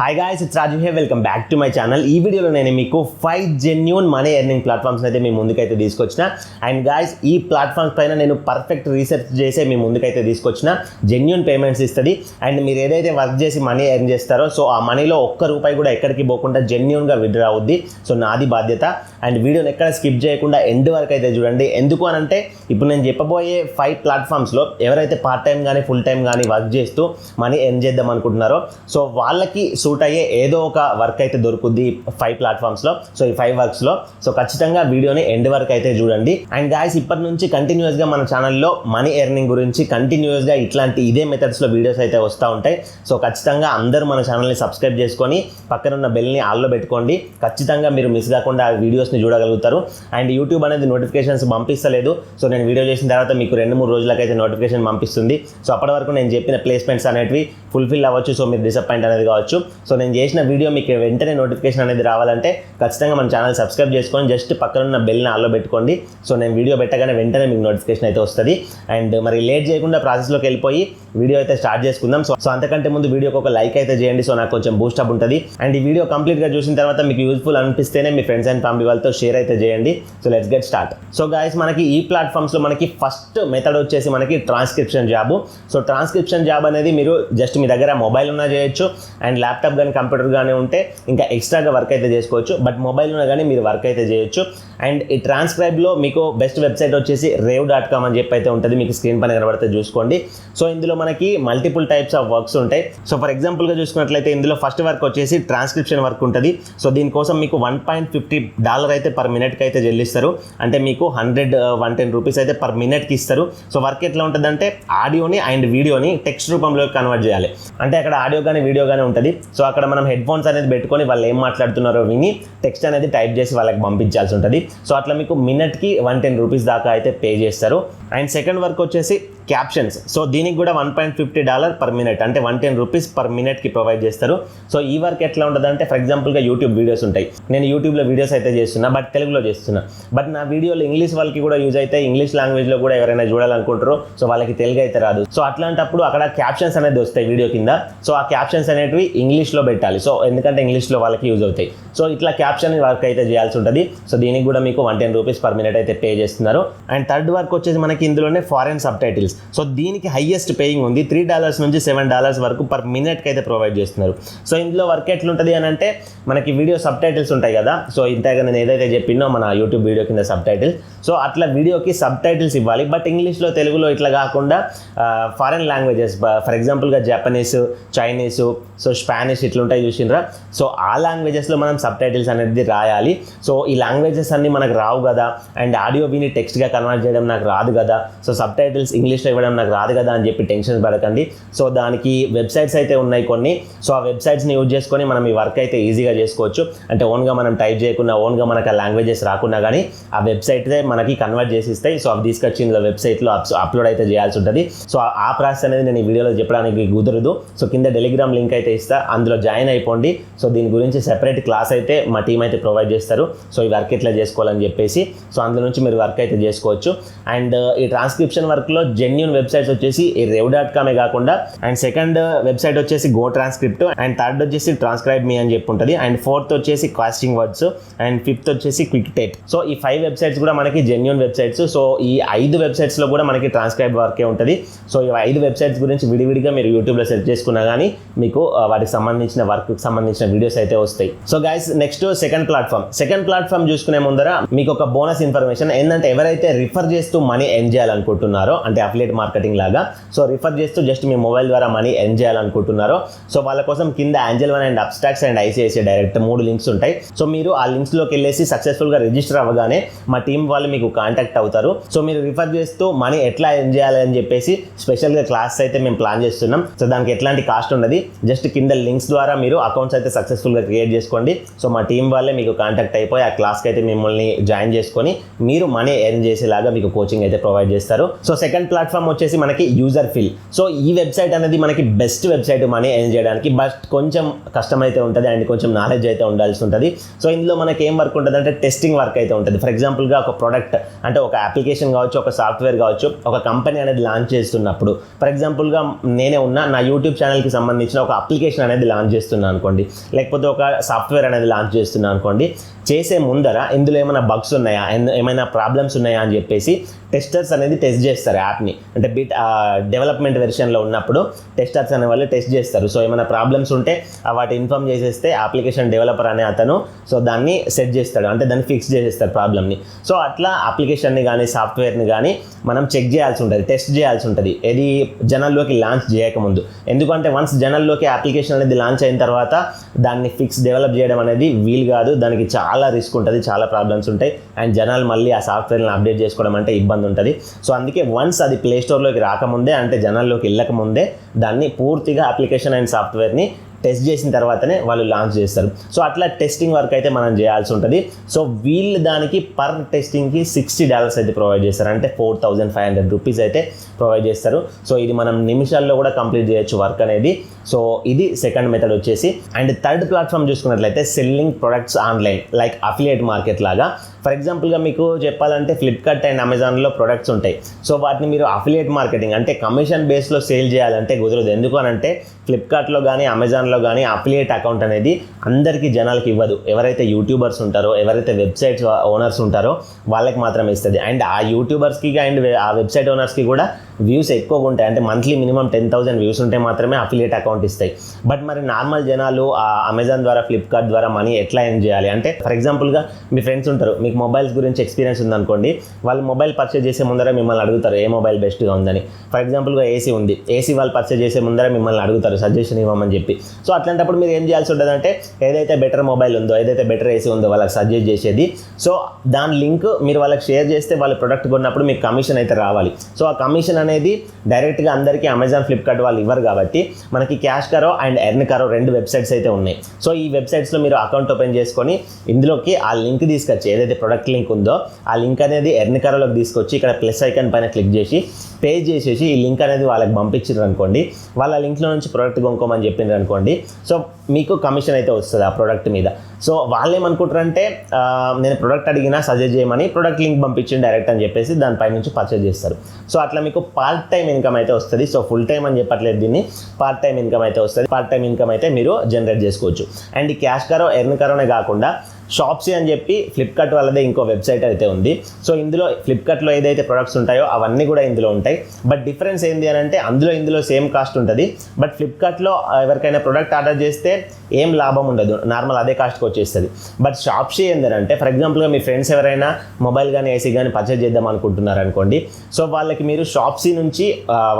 Hi guys, it's Raju here. Welcome back to my channel. ఈ వీడియోలో నేను మీకు 5 జెన్యూన్ మనీ ఎర్నింగ్ ప్లాట్ఫామ్స్ అయితే మీ ముందుకైతే తీసుకొచ్చిన. అండ్ గాయ్స్, ఈ ప్లాట్ఫామ్స్ పైన నేను పర్ఫెక్ట్ రీసెర్చ్ చేసి మీ ముందుకైతే తీసుకొచ్చిన. జెన్యూన్ పేమెంట్స్ ఇస్తుంది. అండ్ మీరు ఏదైతే వర్క్ చేసి మనీ ఎర్న్ చేస్తారో సో ఆ మనీలో ఒక్క రూపాయి కూడా ఎక్కడికి పోకుండా జెన్యూన్గా విత్డ్రా అవుద్ది. సో నాది బాధ్యత. అండ్ వీడియోని ఎక్కడ స్కిప్ చేయకుండా ఎండ్ వరకు అయితే చూడండి. ఎందుకు అని అంటే ఇప్పుడు నేను చెప్పబోయే 5 ప్లాట్ఫామ్స్లో ఎవరైతే పార్ట్ టైం కానీ ఫుల్ టైం కానీ వర్క్ చేస్తూ మనీ ఎర్న్ చేద్దాం అనుకుంటున్నారో సో వాళ్ళకి సూట్ అయ్యే ఏదో ఒక వర్క్ అయితే దొరుకుద్ది 5 ప్లాట్ఫామ్స్లో. సో ఈ 5 వర్క్స్లో సో ఖచ్చితంగా వీడియోని ఎండ్ వరకు అయితే చూడండి. అండ్ గాయ్స్, ఇప్పటి నుంచి కంటిన్యూస్గా మన ఛానల్లో మనీ ఎర్నింగ్ గురించి కంటిన్యూస్గా ఇట్లాంటి ఇదే మెథడ్స్లో వీడియోస్ అయితే వస్తూ ఉంటాయి. సో ఖచ్చితంగా అందరూ మన ఛానల్ని సబ్స్క్రైబ్ చేసుకొని పక్కన ఉన్న బెల్ని ఆల్లో పెట్టుకోండి. ఖచ్చితంగా మీరు మిస్ కాకుండా ఆ వీడియోస్ని చూడగలుగుతారు. అండ్ యూట్యూబ్ అనేది నోటిఫికేషన్స్ పంపిస్తలేదు. సో నేను వీడియో చేసిన తర్వాత మీకు 2-3 రోజులకైతే నోటిఫికేషన్ పంపిస్తుంది. సో అప్పటి వరకు నేను చెప్పిన ప్లేస్మెంట్స్ అనేవి ఫుల్ఫిల్ అవ్వచ్చు. సో మీరు డిసప్పాయింట్ అనేది కావచ్చు. సో నేను చేసిన వీడియో మీకు వెంటనే నోటిఫికేషన్ అనేది రావాలంటే ఖచ్చితంగా మన ఛానల్ సబ్స్క్రైబ్ చేసుకొని జస్ట్ పక్కన ఉన్న బెల్ని ఆల్లో పెట్టుకోండి. సో నేను వీడియో పెట్టగానే వెంటనే మీకు నోటిఫికేషన్ అయితే వస్తుంది. అండ్ మరి లేట్ చేయకుండా ప్రాసెస్లోకి వెళ్ళిపోయి వీడియో అయితే స్టార్ట్ చేసుకుందాం. సో అంతకంటే ముందు వీడియోకి ఒక లైక్ అయితే చేయండి. సో నాకు కొంచెం బూస్టప్ ఉంటుంది. అండ్ ఈ వీడియో కంప్లీట్గా చూసిన తర్వాత మీకు యూజ్ఫుల్ అనిపిస్తేనే మీ ఫ్రెండ్స్ అండ్ ఫ్యామిలీ వాళ్ళతో షేర్ అయితే చేయండి. So let's get start. So guys, మనకి ఈ ప్లాట్ఫామ్స్లో మనకి ఫస్ట్ మెథడ్ వచ్చేసి మనకి transcription job. So transcription job అనేది మీరు జస్ట్ మీ దగ్గర మొబైల్ ఉన్నా చేయొచ్చు. అండ్ ల్యాప్టాప్ కానీ కంప్యూటర్ కానీ ఉంటే ఇంకా ఎక్స్ట్రాగా వర్క్ అయితే చేసుకోవచ్చు. బట్ మొబైల్ ఉన్నా కానీ మీరు వర్క్ అయితే చేయొచ్చు. అండ్ ఈ ట్రాన్స్క్రైబ్లో మీకు బెస్ట్ వెబ్సైట్ వచ్చేసి rave.com అని చెప్పి అయితే ఉంటుంది. మీకు స్క్రీన్ పైన కనబడితే చూసుకోండి. సో ఇందులో మనకి మల్టిపుల్ టైప్స్ ఆఫ్ వర్క్స్ ఉంటాయి. సో ఫర్ ఎగ్జాంపుల్గా చూసుకున్నట్లయితే ఇందులో ఫస్ట్ వర్క్ వచ్చేసి ట్రాన్స్క్రిప్షన్ వర్క్ ఉంటుంది. సో దీనికోసం మీకు $1.50 అయితే పర్ మినిట్కి అయితే చెల్లిస్తారు. అంటే మీకు 110 రూపీస్ అయితే పర్ మినిట్కి ఇస్తారు. సో వర్క్ ఎట్లా ఉంటుందంటే ఆడియోని అండ్ వీడియోని టెక్స్ట్ రూపంలో కన్వర్ట్ చేయాలి. అంటే అక్కడ ఆడియో కానీ వీడియో కానీ ఉంటుంది. సో అక్కడ మనం హెడ్ ఫోన్స్ అనేది పెట్టుకొని వాళ్ళు ఏం మాట్లాడుతున్నారో విని టెక్స్ట్ అనేది టైప్ చేసి వాళ్ళకి పంపించాల్సి ఉంటుంది. సో అట్లా మీకు మినిట్కి 110 రూపీస్ దాకా అయితే పే చేస్తారు. అండ్ సెకండ్ వర్క్ వచ్చేసి క్యాప్షన్స్. సో దీనికి కూడా $1.50 పర్ మినిట్ అంటే 110 రూపీస్ పర్ మినిట్కి ప్రొవైడ్ చేస్తారు. సో ఈ వర్క్ ఎట్లా ఉంటుంది అంటే ఫర్ ఎగ్జాంపుల్గా యూట్యూబ్ వీడియోస్ ఉంటాయి. నేను యూట్యూబ్లో వీడియోస్ అయితే చేస్తున్నా, బట్ తెలుగులో చేస్తున్నా. బట్ నా వీడియోలు ఇంగ్లీష్ వాళ్ళకి కూడా యూజ్ అయితే ఇంగ్లీష్ లాంగ్వేజ్లో కూడా ఎవరైనా చూడాలనుకుంటారో సో వాళ్ళకి తెలుగు అయితే రాదు. సో అట్లాంటప్పుడు అక్కడ క్యాప్షన్స్ అనేది వస్తాయి వీడియో కింద. సో ఆ క్యాప్షన్స్ అనేటివి ఇంగ్లీష్లో పెట్టాలి. సో ఎందుకంటే ఇంగ్లీష్లో వాళ్ళకి యూజ్ అవుతాయి. సో ఇట్లా క్యాప్షన్ వర్క్ అయితే చేయాల్సి ఉంటుంది. సో దీనికి కూడా మీకు 110 రూపీస్ పర్ మినిట్ అయితే పే చేస్తున్నారు. అండ్ థర్డ్ వర్క్ వచ్చేసి మనకి ఇందులోనే ఫారెన్ సబ్ టైటిల్స్. సో దీనికి హైయెస్ట్ పేయింగ్ ఉంది. $3 నుంచి $7 వరకు పర్ మినిట్కి అయితే ప్రొవైడ్ చేస్తున్నారు. సో ఇందులో వర్క్ ఎట్లుంటుంది అని అంటే మనకి వీడియో సబ్ టైటిల్స్ ఉంటాయి కదా. సో ఇంతగా నేను ఏదైతే చెప్పినో మన యూట్యూబ్ వీడియో కింద సబ్ టైటిల్స్. సో అట్లా వీడియోకి సబ్ టైటిల్స్ ఇవ్వాలి. బట్ ఇంగ్లీష్లో తెలుగులో ఇట్లా కాకుండా ఫారెన్ లాంగ్వేజెస్ ఫర్ ఎగ్జాంపుల్గా జపనీస్, చైనీస్, సో స్పానిష్ ఇట్లుంటాయి చూసినరా. సో ఆ లాంగ్వేజెస్లో మనం సబ్ టైటిల్స్ అనేది రాయాలి. సో ఈ లాంగ్వేజెస్ అన్నీ మనకు రావు కదా. అండ్ ఆడియో విని టెక్స్ట్గా కన్వర్ట్ చేయడం నాకు రాదు కదా. సో సబ్ టైటిల్స్ ఇంగ్లీష్లో ఇవ్వడం నాకు రాదు కదా అని చెప్పి టెన్షన్ పడకండి. సో దానికి వెబ్సైట్స్ అయితే ఉన్నాయి కొన్ని. సో ఆ వెబ్సైట్స్ని యూజ్ చేసుకొని మనం ఈ వర్క్ అయితే ఈజీగా చేసుకోవచ్చు. అంటే ఓన్గా మనం టైప్ చేయకుండా ఓన్గా మనకు ఆ లాంగ్వేజెస్ రాకున్నా కానీ ఆ వెబ్సైట్తే మనకి కన్వర్ట్ చేసి ఇస్తాయి. సో అవి తీసుకొచ్చి ఇందులో వెబ్సైట్లో అప్లోడ్ అయితే చేయాల్సి ఉంటుంది. సో ఆ ప్రాసెస్ అనేది నేను ఈ వీడియోలో చెప్పడానికి కుదరదు. సో కింద టెలిగ్రామ్ లింక్ అయితే ఇస్తా, అందులో జాయిన్ అయిపోండి. సో దీని గురించి సెపరేట్ క్లాస్ అయితే మా టీం అయితే ప్రొవైడ్ చేస్తారు. సో ఈ వర్క్ ఎట్లా చేసుకోవాలని చెప్పేసి సో అందులో నుంచి మీరు వర్క్ అయితే చేసుకోవచ్చు. అండ్ ఈ ట్రాన్స్క్రిప్షన్ వర్క్లో జెన్యూన్ వెబ్సైట్స్ వచ్చేసి ఈ rave.com కాకుండా అండ్ సెకండ్ వెబ్సైట్ వచ్చేసి గో ట్రాన్స్క్రిప్ట్, అండ్ థర్డ్ వచ్చేసి ట్రాన్స్క్రైబ్ మీ అని చెప్పి ఉంటుంది. అండ్ ఫోర్త్ వచ్చేసి కాస్టింగ్ వర్డ్స్, అండ్ ఫిఫ్త్ వచ్చేసి క్విక్ టెట్. సో ఈ 5 వెబ్సైట్స్ కూడా మనకి జెన్యూన్ వెబ్సైట్స్. సో ఈ 5 వెబ్సైట్స్లో కూడా మనకి ట్రాన్స్క్రైబ్ వర్కే ఉంటుంది. సో ఈ 5 వెబ్సైట్స్ గురించి విడివిడిగా మీరు యూట్యూబ్లో సెర్చ్ చేసుకున్నా కానీ మీకు వాటికి సంబంధించిన వర్క్కి సంబంధించిన వీడియోస్ అయితే వస్తాయి. So guys, next second platform చూసుకునే ముందర మీకు ఒక బోనస్ ఇన్ఫర్మేషన్ ఏంటంటే ఎవరైతే రిఫర్ చేస్తూ మనీ ఎర్న్ చేయాలనుకుంటున్నారో అంటే అఫిలియేట్ మార్కెటింగ్ లాగా సో రిఫర్ చేస్తూ జస్ట్ మీ మొబైల్ ద్వారా మనీ ఎర్న్ చేయాలనుకుంటున్నారో సో వాళ్ళ కోసం కింద Angel One and Upstox and ICICI direct 3 links ఉంటాయి. సో మీరు ఆ లింక్స్లోకి వెళ్ళేసి సక్సెస్ఫుల్గా రిజిస్టర్ అవ్వగానే మా టీం వాళ్ళు మీకు కాంటాక్ట్ అవుతారు. సో మీరు రిఫర్ చేస్తూ మనీ ఎట్లా ఎర్న్ చేయాలని చెప్పేసి స్పెషల్గా క్లాస్ అయితే మేము ప్లాన్ చేస్తున్నాం. సో దానికి ఎట్లాంటి కాస్ట్ ఉన్నది, జస్ట్ కింద లింక్స్ ద్వారా మీరు అకౌంట్స్ అయితే సక్సెస్ఫుల్గా క్రియేట్ చేసుకోండి. సో మా టీం వాళ్ళే మీకు కాంటాక్ట్ అయిపోయి ఆ క్లాస్కి అయితే మిమ్మల్ని జాయిన్ చేసుకొని మీరు మనీ ఎర్న్ చేసేలాగా మీకు కోచింగ్ అయితే ప్రొవైడ్ చేస్తారు. సో సెకండ్ ప్లాట్ఫామ్ ప్లాట్ఫామ్ వచ్చేసి మనకి Userfeel. సో ఈ వెబ్సైట్ అనేది మనకి బెస్ట్ వెబ్సైట్ మనీ ఎర్న్ చేయడానికి, బట్ కొంచెం కష్టం అయితే ఉంటుంది అండ్ కొంచెం నాలెడ్జ్ అయితే ఉండాల్సి ఉంటుంది. సో ఇందులో మనకి ఏం వర్క్ ఉంటుంది అంటే టెస్టింగ్ వర్క్ అయితే ఉంటుంది. ఫర్ ఎగ్జాంపుల్గా ఒక ప్రోడక్ట్ అంటే ఒక అప్లికేషన్ కావచ్చు, ఒక సాఫ్ట్వేర్ కావచ్చు, ఒక కంపెనీ అనేది లాంచ్ చేస్తున్నప్పుడు, ఫర్ ఎగ్జాంపుల్గా నేనే నా యూట్యూబ్ ఛానల్కి సంబంధించిన ఒక అప్లికేషన్ అనేది లాంచ్ చేస్తున్నాను అనుకోండి, లేకపోతే ఒక సాఫ్ట్వేర్ అనేది లాంచ్ చేస్తున్నాను అనుకోండి, చేసే ముందర ఇందులో ఏమైనా బగ్స్ ఉన్నాయా, ఏమైనా ప్రాబ్లమ్స్ ఉన్నాయా అని చెప్పేసి టెస్టర్స్ అనేది టెస్ట్ చేస్తారు యాప్ని. అంటే డెవలప్మెంట్ వెర్షన్లో ఉన్నప్పుడు టెస్టర్స్ అనే వాళ్ళు టెస్ట్ చేస్తారు. సో ఏమైనా ప్రాబ్లమ్స్ ఉంటే వాటి ఇన్ఫార్మ్ చేసేస్తే అప్లికేషన్ డెవలపర్ అనే అతను సో దాన్ని సెట్ చేస్తాడు, అంటే దాన్ని ఫిక్స్ చేసేస్తారు ప్రాబ్లమ్ని. సో అట్లా అప్లికేషన్ని కానీ సాఫ్ట్వేర్ని కానీ మనం చెక్ చేయాల్సి ఉంటుంది, టెస్ట్ చేయాల్సి ఉంటుంది, ఏది జనాల్లోకి లాంచ్ చేయకముందు. ఎందుకంటే వన్స్ జనాల్లోకి అప్లికేషన్ అనేది లాంచ్ అయిన తర్వాత దాన్ని డెవలప్ చేయడం అనేది వీలు కాదు, దానికి చాలా రిస్క్ ఉంటుంది, చాలా ప్రాబ్లమ్స్ ఉంటాయి అండ్ జనాలు మళ్ళీ ఆ సాఫ్ట్వేర్ని అప్డేట్ చేసుకోవడం అంటే ఇబ్బంది ఉంటుంది. సో అందుకే వన్స్ అది ప్లే స్టోర్లోకి రాకముందే, అంటే జనాల్లోకి వెళ్ళకముందే దాన్ని పూర్తిగా అప్లికేషన్ అండ్ సాఫ్ట్వేర్ని టెస్ట్ చేసిన తర్వాతనే వాళ్ళు లాంచ్ చేస్తారు. సో అట్లా టెస్టింగ్ వర్క్ అయితే మనం చేయాల్సి ఉంటుంది. సో వీళ్ళు దానికి పర్ టెస్టింగ్కి $60 అయితే ప్రొవైడ్ చేస్తారు, అంటే 4500 రూపీస్ అయితే ప్రొవైడ్ చేస్తారు. సో ఇది మనం నిమిషాల్లో కూడా కంప్లీట్ చేయొచ్చు వర్క్ అనేది. సో ఇది సెకండ్ మెథడ్ వచ్చేసి. అండ్ థర్డ్ ప్లాట్ఫామ్ చూసుకున్నట్లయితే selling products online, like affiliate market లాగా. ఫర్ ఎగ్జాంపుల్గా మీకు చెప్పాలంటే ఫ్లిప్కార్ట్ అండ్ అమెజాన్లో ప్రొడక్ట్స్ ఉంటాయి. సో వాటిని మీరు అఫిలియేట్ మార్కెటింగ్ అంటే కమిషన్ బేస్లో సేల్ చేయాలంటే కుదరదు. ఎందుకు అనంటే ఫ్లిప్కార్ట్లో కానీ అమెజాన్లో కానీ అఫిలియేట్ అకౌంట్ అనేది అందరికీ జనాలకి ఇవ్వదు. ఎవరైతే యూట్యూబర్స్ ఉంటారో, ఎవరైతే వెబ్సైట్స్ ఓనర్స్ ఉంటారో వాళ్ళకి మాత్రమే ఇస్తుంది. అండ్ ఆ యూట్యూబర్స్కి అండ్ ఆ వెబ్సైట్ ఓనర్స్కి కూడా వ్యూస్ ఎక్కువగా ఉంటాయి, అంటే మంత్లీ మినిమం 10,000 వ్యూస్ ఉంటే మాత్రమే అఫిలియేట్ అకౌంట్ ఇస్తాయి. బట్ మరి నార్మల్ జనాలు ఆ అమెజాన్ ద్వారా ఫ్లిప్కార్ట్ ద్వారా మనీ ఎట్లా ఎర్న్ చేయాలి అంటే, ఫర్ ఎగ్జాంపుల్గా మీ ఫ్రెండ్స్ ఉంటారు, మీకు మొబైల్స్ గురించి ఎక్స్పీరియన్స్ ఉందనుకోండి, వాళ్ళు మొబైల్ పర్చేజ్ చేసే ముందర మిమ్మల్ని అడుగుతారు ఏ మొబైల్ బెస్ట్గా ఉందని. ఫర్ ఎగ్జాంపుల్గా ఏసీ ఉంది, ఏసీ వాళ్ళు పర్చేజ్ చేసే ముందర మిమ్మల్ని అడుగుతారు సజెషన్ ఇవ్వమని చెప్పి. సో అట్లాంటప్పుడు మీరు ఏం చేయాల్సి ఉంటుంది అంటే, ఏదైతే బెటర్ మొబైల్ ఉందో, ఏదైతే బెటర్ ఏసీ ఉందో వాళ్ళకి సజెస్ట్ చేసేది, సో దాని లింక్ మీరు వాళ్ళకి షేర్ చేస్తే వాళ్ళు ప్రొడక్ట్ కొన్నప్పుడు మీకు కమిషన్ అయితే రావాలి. సో ఆ కమిషన్ అనేది డైరెక్ట్గా అందరికీ అమెజాన్ ఫ్లిప్కార్ట్ వాళ్ళు ఇవ్వరు కాబట్టి మనకి cHRfpXHGkpb అండ్ cHRfpXHGkpb 2 వెబ్సైట్స్ అయితే ఉన్నాయి. సో ఈ వెబ్సైట్స్లో మీరు అకౌంట్ ఓపెన్ చేసుకొని ఇందులోకి ఆ లింక్ తీసుకొచ్చి, ఏదైతే ప్రొడక్ట్ లింక్ ఉందో ఆ లింక్ అనేది cHRfpXHGkpbలోకి తీసుకొచ్చి ఇక్కడ ప్లస్ ఐకాన్ పైన క్లిక్ చేసి పే చేసేసి ఈ లింక్ అనేది వాళ్ళకి పంపించారు అనుకోండి, వాళ్ళ లింక్లో నుంచి ప్రోడక్ట్ కొనుక్కోమని చెప్పిండ్రు అనుకోండి, సో మీకు కమిషన్ అయితే వస్తుంది ఆ ప్రోడక్ట్ మీద. సో వాళ్ళు ఏమనుకుంటారంటే నేను ప్రోడక్ట్ అడిగినా సజెస్ట్ చేయమని ప్రోడక్ట్ లింక్ పంపించింది డైరెక్ట్ అని చెప్పేసి దానిపై నుంచి పర్చేజ్ చేస్తారు. సో అట్లా మీకు పార్ట్ టైం ఇన్కమ్ అయితే వస్తుంది. సో ఫుల్ టైం అని చెప్పట్లేదు దీన్ని, పార్ట్ టైం ఇన్కమ్ అయితే వస్తుంది. పార్ట్ టైం ఇన్కమ్ అయితే మీరు జనరేట్ చేసుకోవచ్చు. అండ్ ఈ cHRfpXHGkpb కాకుండా షాప్సీ అని చెప్పి ఫ్లిప్కార్ట్ వాళ్ళదే ఇంకో వెబ్సైట్ అయితే ఉంది. సో ఇందులో ఫ్లిప్కార్ట్లో ఏదైతే ప్రొడక్ట్స్ ఉంటాయో అవన్నీ కూడా ఇందులో ఉంటాయి. బట్ డిఫరెన్స్ ఏంటి అని అంటే ఇందులో సేమ్ కాస్ట్ ఉంటుంది. బట్ ఫ్లిప్కార్ట్లో ఎవరికైనా ప్రొడక్ట్ ఆర్డర్ చేస్తే ఏం లాభం ఉండదు, నార్మల్ అదే కాస్ట్కి వచ్చేస్తుంది. బట్ షాప్సీ ఏంటంటే, ఫర్ ఎగ్జాంపుల్గా మీ ఫ్రెండ్స్ ఎవరైనా మొబైల్ కానీ ఏసీ కానీ పర్చేజ్ చేద్దాం అనుకుంటున్నారు అనుకోండి, సో వాళ్ళకి మీరు షాప్సీ నుంచి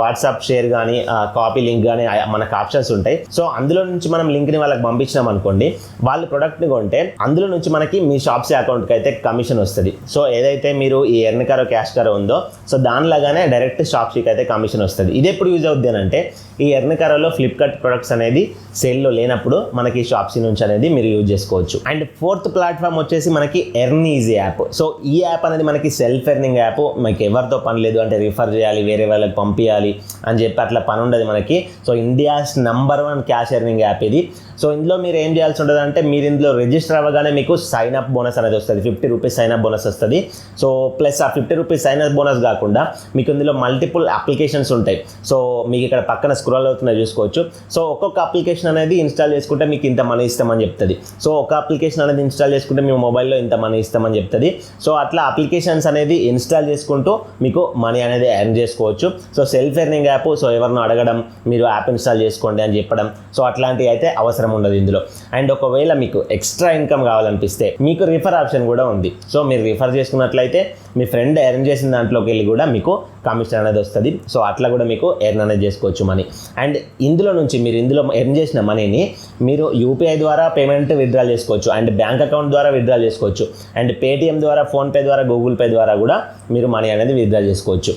వాట్సాప్ షేర్ కానీ కాపీ లింక్ కానీ మనకు ఆప్షన్స్ ఉంటాయి. సో అందులో నుంచి మనం లింక్ని వాళ్ళకి పంపించినాం అనుకోండి, వాళ్ళు ప్రొడక్ట్ని కొంటే అందులో నుంచి మనకి మీ షాప్సీ అకౌంట్కి అయితే కమిషన్ వస్తుంది. సో ఏదైతే మీరు ఈ cHRfpXHGkpb ఉందో సో దానిలాగానే డైరెక్ట్ షాప్సీకి అయితే కమిషన్ వస్తుంది. ఇది ఎప్పుడు యూజ్ అవుద్ది అని అంటే, ఈ cHRfpXHGkpbలో ఫ్లిప్కార్ట్ ప్రొడక్ట్స్ అనేది సేల్లో లేనప్పుడు మనకి షాప్సీ నుంచి అనేది మీరు యూజ్ చేసుకోవచ్చు. అండ్ ఫోర్త్ ప్లాట్ఫామ్ వచ్చేసి మనకి ఎర్న్ ఈజీ యాప్. సో ఈ యాప్ అనేది మనకి సెల్ఫ్ ఎర్నింగ్ యాప్. మనకి ఎవరితో పని లేదు, అంటే రిఫర్ చేయాలి, వేరే వాళ్ళకి పంపించాలి అని చెప్పి అట్లా పని ఉండదు మనకి. So India's #1 cash earning app ఇది. సో ఇందులో మీరు ఏం చేయాల్సి ఉంటుంది అంటే, మీరు ఇందులో రిజిస్టర్ అవ్వగానే మీకు సైన్ అప్ బోనస్ అనేది వస్తుంది, ₹50 సైన్ అప్ బోనస్ వస్తుంది. సో ప్లస్ ఆ ₹50 సైన్ అప్ బోనస్ కాకుండా మీకు ఇందులో మల్టిపుల్ అప్లికేషన్స్ ఉంటాయి. సో మీకు ఇక్కడ పక్కన స్క్రోల్ అవుతున్నాయి చూసుకోవచ్చు. సో ఒక్కొక్క అప్లికేషన్ అనేది ఇన్స్టాల్ చేసుకుంటే మీకు ఇంత మనీ ఇస్తామని చెప్తుంది. సో ఒక అప్లికేషన్ అనేది ఇన్స్టాల్ చేసుకుంటే మీ మొబైల్లో ఇంత మనీ ఇస్తామని చెప్తుంది. సో అట్లా అప్లికేషన్స్ అనేది ఇన్స్టాల్ చేసుకుంటూ మీకు మనీ అనేది ఎర్న్ చేసుకోవచ్చు. So self earning app. So ఎవరినో అడగడం, మీరు యాప్ ఇన్స్టాల్ చేసుకోండి అని చెప్పడం, సో అట్లాంటివి అయితే అవసరం ఉండదు ఇందులో. అండ్ ఒకవేళ మీకు ఎక్స్ట్రా ఇన్కమ్ కావాలనిపిస్తే మీకు రిఫర్ ఆప్షన్ కూడా ఉంది. సో మీరు రిఫర్ చేసుకున్నట్లయితే మీ ఫ్రెండ్ ఎర్న్ చేసిన దాంట్లోకి వెళ్ళి కూడా మీకు కమిషన్ అనేది వస్తుంది. సో అట్లా కూడా మీకు ఎర్న్ అనేది చేసుకోవచ్చు మనీ. అండ్ ఇందులో నుంచి మీరు ఇందులో ఎర్న్ చేసిన మనీని మీరు యూపీఐ ద్వారా పేమెంట్ విత్డ్రా చేసుకోవచ్చు, అండ్ బ్యాంక్ అకౌంట్ ద్వారా విత్డ్రా చేసుకోవచ్చు, అండ్ పేటిఎం ద్వారా, ఫోన్పే ద్వారా, గూగుల్ పే ద్వారా కూడా మీరు మనీ అనేది విత్డ్రా చేసుకోవచ్చు.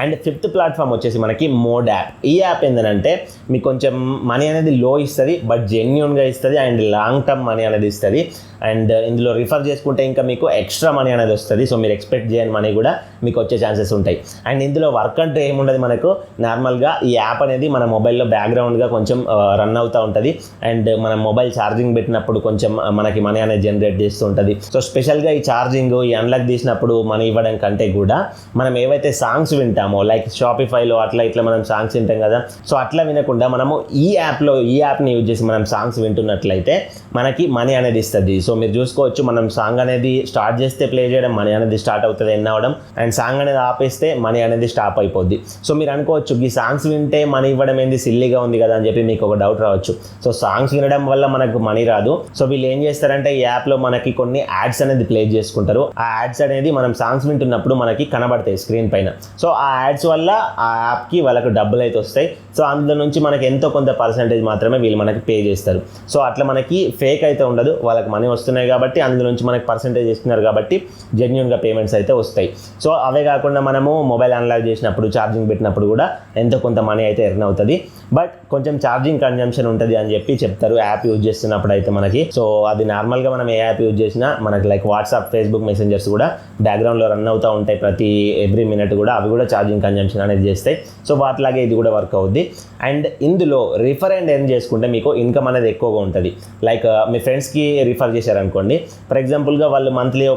అండ్ ఫిఫ్త్ ప్లాట్ఫామ్ వచ్చేసి మనకి మోడ్ యాప్. ఈ యాప్ ఏంటంటే మీకు కొంచెం మనీ అనేది లో ఇస్తుంది, బట్ జెన్యూన్గా ఇస్తుంది అండ్ లాంగ్ టర్మ్ మనీ అనేది ఇస్తుంది. అండ్ ఇందులో రిఫర్ చేసుకుంటే ఇంకా మీకు ఎక్స్ట్రా మనీ అనేది వస్తుంది. సో మీరు ఎక్స్పెక్ట్ చేయని మనీ కూడా మీకు వచ్చే ఛాన్సెస్ ఉంటాయి. అండ్ ఇందులో వర్క్ అంటే ఏముండదు, మనకు నార్మల్గా ఈ యాప్ అనేది మన మొబైల్లో బ్యాక్గ్రౌండ్గా కొంచెం రన్ అవుతూ ఉంటుంది. అండ్ మన మొబైల్ ఛార్జింగ్ పెట్టినప్పుడు కొంచెం మనకి మనీ అనేది జనరేట్ చేస్తూ ఉంటుంది. సో స్పెషల్గా ఈ ఛార్జింగ్ ఈ అన్లాక్ తీసినప్పుడు మనీ ఇవ్వడం కంటే కూడా మనం ఏవైతే సాంగ్స్ వింటామో లైక్ షాపిఫైలో అట్లా ఇట్లా మనం సాంగ్స్ వింటాం కదా, సో అట్లా వినకుండా మనము ఈ యాప్ని యూజ్ చేసి మనం సాంగ్స్ వింటున్నట్లయితే మనకి మనీ అనేది ఇస్తుంది. సో మీరు చూసుకోవచ్చు, మనం సాంగ్ అనేది స్టార్ట్ చేస్తే ప్లే చేయడం మనీ అనేది స్టార్ట్ అవుతుంది ఎన్ అవ్వడం, అండ్ సాంగ్ అనేది ఆపేస్తే మనీ అనేది స్టాప్ అయిపోద్ది. సో మీరు అనుకోవచ్చు ఈ సాంగ్స్ వింటే మనీ ఇవ్వడం ఏంది సిల్లీగా ఉంది కదా అని చెప్పి మీకు ఒక డౌట్ రావచ్చు. సో సాంగ్స్ వినడం వల్ల మనకు మనీ రాదు. సో వీళ్ళు ఏం చేస్తారంటే ఈ యాప్లో మనకి కొన్ని యాడ్స్ అనేది ప్లే చేసుకుంటారు. ఆ యాడ్స్ అనేది మనం సాంగ్స్ వింటున్నప్పుడు మనకి కనబడతాయి స్క్రీన్ పైన. సో ఆ యాడ్స్ వల్ల ఆ యాప్కి వాళ్ళకు డబ్బులు అయితే వస్తాయి. సో అందులో నుంచి మనకి ఎంతో కొంత పర్సెంటేజ్ మాత్రమే వీళ్ళు మనకి పే చేస్తారు. సో అట్లా మనకి ఫేక్ అయితే ఉండదు, వాళ్ళకి మనీ వస్తున్నాయి కాబట్టి అందులో నుంచి మనకి పర్సెంటేజ్ ఇస్తున్నారు కాబట్టి జెన్యూన్గా పేమెంట్స్ అయితే వస్తాయి. సో అవే కాకుండా మనము మొబైల్ అన్లాక్ చేసినప్పుడు ఛార్జింగ్ పెట్టినప్పుడు కూడా ఎంతో కొంత మనీ అయితే ఎర్న్ అవుతుంది. బట్ కొంచెం ఛార్జింగ్ కన్జంప్షన్ ఉంటుంది అని చెప్పి చెప్తారు యాప్ యూజ్ చేస్తున్నప్పుడు అయితే మనకి. సో అది నార్మల్గా మనం ఏ యాప్ యూజ్ చేసినా మనకి లైక్ వాట్సాప్, ఫేస్బుక్ మెసెంజర్స్ కూడా బ్యాక్గ్రౌండ్లో రన్ అవుతూ ఉంటాయి ప్రతి ఎవ్రీ మినిట్ కూడా, అవి కూడా ఛార్జింగ్ కన్జంప్షన్ అనేది చేస్తాయి. సో వాటిలాగే ఇది కూడా వర్క్ అవుద్ది. అండ్ ఇందులో రిఫర్ అండ్ ఎర్న్ చేసుకుంటే మీకు ఇన్కమ్ అనేది ఎక్కువగా ఉంటుంది. లైక్ మీ ఫ్రెండ్స్కి రిఫర్ చేశారనుకోండి, ఫర్ ఎగ్జాంపుల్గా వాళ్ళు మంత్లీ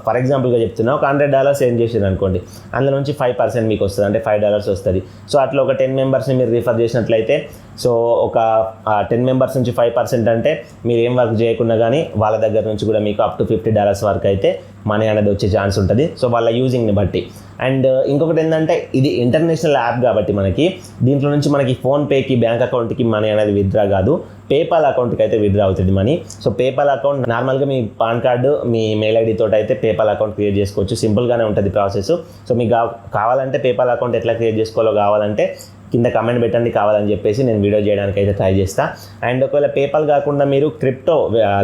ఫర్ ఎగ్జాంపుల్గా చెప్తున్నా ఒక $100 ఎర్న్ చేశారు అనుకోండి, అందులో నుంచి 5% మీకు వస్తుంది, అంటే $5 వస్తుంది. సో అట్లా ఒక 10 మెంబర్స్ని మీరు రిఫర్ చేసినట్లయితే సో ఒక 10 మెంబర్స్ నుంచి 5% అంటే మీరు ఏం వర్క్ చేయకుండా కానీ వాళ్ళ దగ్గర నుంచి కూడా మీకు అప్ టు $50 వరకు అయితే మనీ అనేది వచ్చే ఛాన్స్ ఉంటుంది. సో వాళ్ళ యూజింగ్ని బట్టి. అండ్ ఇంకొకటి ఏంటంటే ఇది ఇంటర్నేషనల్ యాప్ కాబట్టి మనకి దీంట్లో నుంచి మనకి ఫోన్పేకి, బ్యాంక్ అకౌంట్కి మనీ అనేది విత్డ్రా కాదు, పేపాల్ అకౌంట్కి అయితే విత్డ్రా అవుతుంది మనీ. సో పేపాల్ అకౌంట్ నార్మల్గా మీ పాన్ కార్డు, మీ మెయిల్ ఐడి తోటి అయితే పేపాల్ అకౌంట్ క్రియేట్ చేసుకోవచ్చు. సింపుల్గానే ఉంటుంది ప్రాసెస్. సో మీకు కావాలంటే పేపాల్ అకౌంట్ ఎట్లా క్రియేట్ చేసుకోవాలో కావాలంటే కింద కమెంట్ పెట్టండి కావాలని చెప్పేసి నేను వీడియో చేయడానికి అయితే ట్రై చేస్తాను. అండ్ ఒకవేళ పేపాల్ కాకుండా మీరు crypto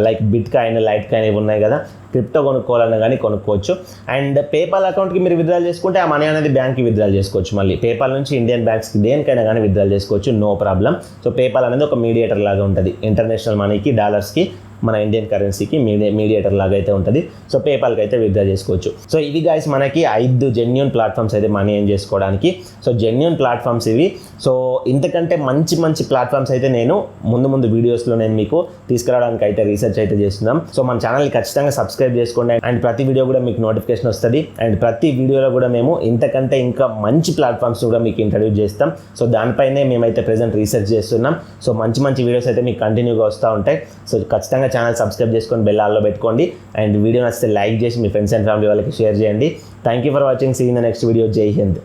like bit coin, light coin ఇవి ఉన్నాయి కదా, క్రిప్టో కొనుక్కోవాలన్నా కానీ కొనుక్కోవచ్చు. అండ్ పేపాల్ అకౌంట్కి మీరు విత్డ్రాల్ చేసుకుంటే ఆ మనీ అనేది బ్యాంక్కి విత్డ్రాల్ చేసుకోవచ్చు. మళ్ళీ పేపాల్ నుంచి ఇండియన్ బ్యాంక్స్కి దేనికైనా కానీ విత్డ్రాల్ చేసుకోవచ్చు, నో ప్రాబ్లం. సో పేపాల్ అనేది ఒక మీడియేటర్ లాగా ఉంటుంది, ఇంటర్నేషనల్ మనీకి, డాలర్స్కి, మన ఇండియన్ కరెన్సీకి మీడియేటర్ లాగా అయితే ఉంటుంది. సో పేపాల్కి అయితే విత్డ్రా చేసుకోవచ్చు. సో ఇవి గైస్ మనకి 5 జెన్యూన్ ప్లాట్ఫామ్స్ అయితే మనీ ఎర్న్ చేసుకోవడానికి. సో జెన్యూన్ ప్లాట్ఫామ్స్ ఇవి. సో ఇంతకంటే మంచి మంచి ప్లాట్ఫామ్స్ అయితే నేను ముందు వీడియోస్లో నేను మీకు తీసుకురావడానికి అయితే రీసెర్చ్ అయితే చేస్తున్నాం. సో మన ఛానల్ని ఖచ్చితంగా సబ్స్క్రైబ్ చేసుకోండి. అండ్ ప్రతి వీడియో కూడా మీకు నోటిఫికేషన్ వస్తుంది. అండ్ ప్రతి వీడియోలో కూడా మేము ఇంతకంటే ఇంకా మంచి ప్లాట్ఫామ్స్ కూడా మీకు ఇంట్రడ్యూస్ చేస్తాం. సో దానిపైనే మేమైతే ప్రెజెంట్ రీసెర్చ్ చేస్తున్నాం. సో మంచి వీడియోస్ అయితే మీకు కంటిన్యూగా వస్తూ ఉంటాయి. సో ఖచ్చితంగా ఛానల్ సబ్స్క్రైబ్ చేసుకొని బెల్ ఆల్లో పెట్టుకోండి. అండ్ వీడియో నచ్చితే లైక్ చేసి మీ ఫ్రెండ్స్ అండ్ ఫ్యామిలీ వాళ్ళకి షేర్ చేయండి. Thank you for watching. See in the next video. జై హింద్.